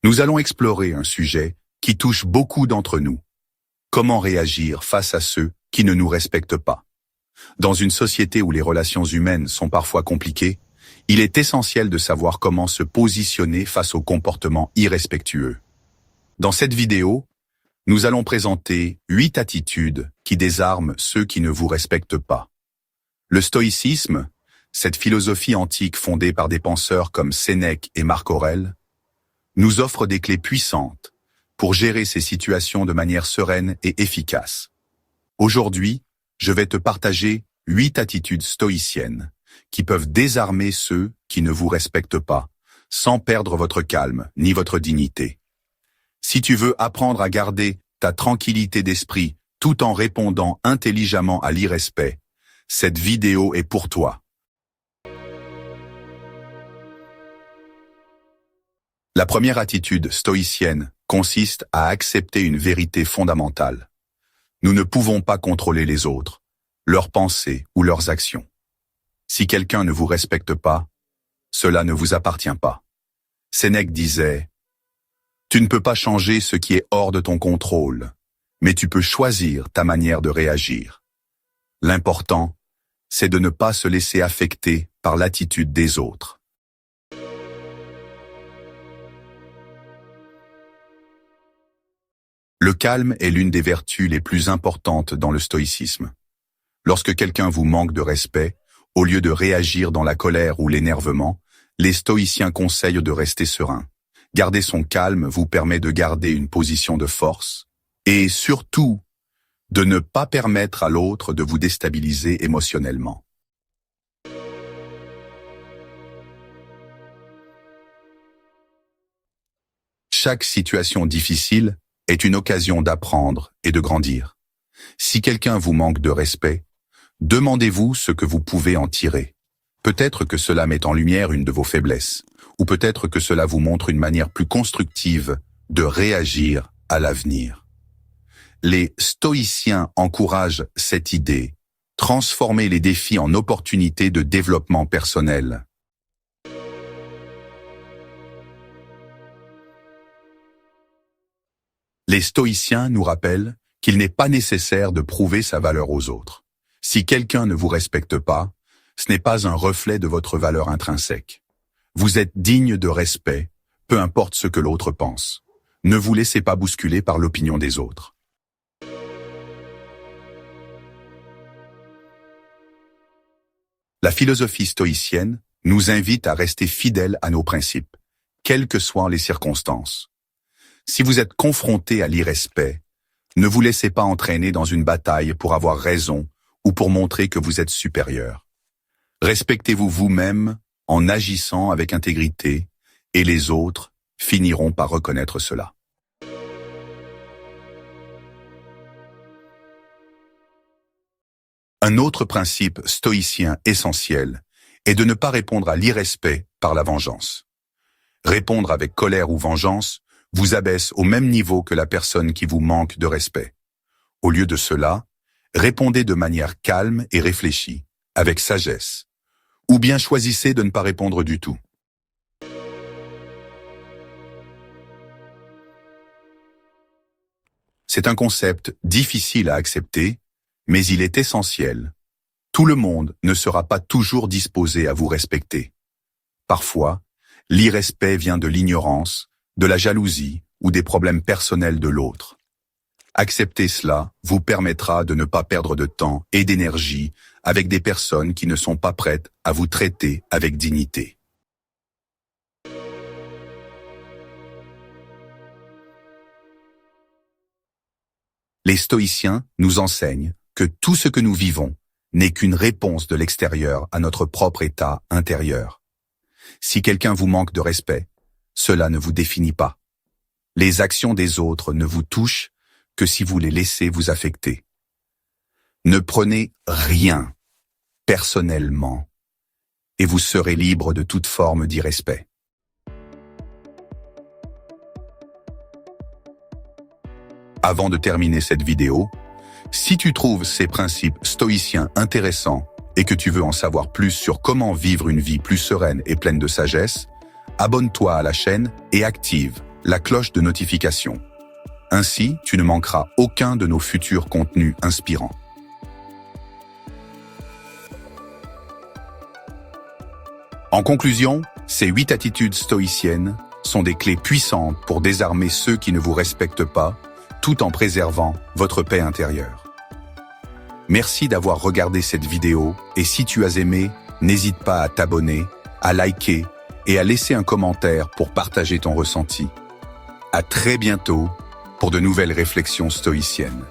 Nous allons explorer un sujet qui touche beaucoup d'entre nous. Comment réagir face à ceux qui ne nous respectent pas? Dans une société où les relations humaines sont parfois compliquées, il est essentiel de savoir comment se positionner face aux comportements irrespectueux. Dans cette vidéo, nous allons présenter 8 attitudes qui désarment ceux qui ne vous respectent pas. Le stoïcisme, cette philosophie antique fondée par des penseurs comme Sénèque et Marc Aurèle, nous offre des clés puissantes pour gérer ces situations de manière sereine et efficace. Aujourd'hui, je vais te partager 8 attitudes stoïciennes qui peuvent désarmer ceux qui ne vous respectent pas, sans perdre votre calme ni votre dignité. Si tu veux apprendre à garder ta tranquillité d'esprit tout en répondant intelligemment à l'irrespect, cette vidéo est pour toi. La première attitude stoïcienne consiste à accepter une vérité fondamentale. Nous ne pouvons pas contrôler les autres, leurs pensées ou leurs actions. Si quelqu'un ne vous respecte pas, cela ne vous appartient pas. Sénèque disait « Tu ne peux pas changer ce qui est hors de ton contrôle, mais tu peux choisir ta manière de réagir. L'important, c'est de ne pas se laisser affecter par l'attitude des autres. » Le calme est l'une des vertus les plus importantes dans le stoïcisme. Lorsque quelqu'un vous manque de respect, au lieu de réagir dans la colère ou l'énervement, les stoïciens conseillent de rester serein. Garder son calme vous permet de garder une position de force et surtout de ne pas permettre à l'autre de vous déstabiliser émotionnellement. Chaque situation difficile est une occasion d'apprendre et de grandir. Si quelqu'un vous manque de respect, demandez-vous ce que vous pouvez en tirer. Peut-être que cela met en lumière une de vos faiblesses, ou peut-être que cela vous montre une manière plus constructive de réagir à l'avenir. Les stoïciens encouragent cette idée, transformer les défis en opportunités de développement personnel. Les stoïciens nous rappellent qu'il n'est pas nécessaire de prouver sa valeur aux autres. Si quelqu'un ne vous respecte pas, ce n'est pas un reflet de votre valeur intrinsèque. Vous êtes digne de respect, peu importe ce que l'autre pense. Ne vous laissez pas bousculer par l'opinion des autres. La philosophie stoïcienne nous invite à rester fidèles à nos principes, quelles que soient les circonstances. Si vous êtes confronté à l'irrespect, ne vous laissez pas entraîner dans une bataille pour avoir raison ou pour montrer que vous êtes supérieur. Respectez-vous vous-même en agissant avec intégrité et les autres finiront par reconnaître cela. Un autre principe stoïcien essentiel est de ne pas répondre à l'irrespect par la vengeance. Répondre avec colère ou vengeance vous abaisse au même niveau que la personne qui vous manque de respect. Au lieu de cela, répondez de manière calme et réfléchie, avec sagesse, ou bien choisissez de ne pas répondre du tout. C'est un concept difficile à accepter, mais il est essentiel. Tout le monde ne sera pas toujours disposé à vous respecter. Parfois, l'irrespect vient de l'ignorance, de la jalousie ou des problèmes personnels de l'autre. Accepter cela vous permettra de ne pas perdre de temps et d'énergie avec des personnes qui ne sont pas prêtes à vous traiter avec dignité. Les stoïciens nous enseignent que tout ce que nous vivons n'est qu'une réponse de l'extérieur à notre propre état intérieur. Si quelqu'un vous manque de respect, cela ne vous définit pas. Les actions des autres ne vous touchent que si vous les laissez vous affecter. Ne prenez rien personnellement et vous serez libre de toute forme d'irrespect. Avant de terminer cette vidéo, si tu trouves ces principes stoïciens intéressants et que tu veux en savoir plus sur comment vivre une vie plus sereine et pleine de sagesse, abonne-toi à la chaîne et active la cloche de notification. Ainsi, tu ne manqueras aucun de nos futurs contenus inspirants. En conclusion, ces 8 attitudes stoïciennes sont des clés puissantes pour désarmer ceux qui ne vous respectent pas, tout en préservant votre paix intérieure. Merci d'avoir regardé cette vidéo et si tu as aimé, n'hésite pas à t'abonner, à liker et à laisser un commentaire pour partager ton ressenti. À très bientôt pour de nouvelles réflexions stoïciennes.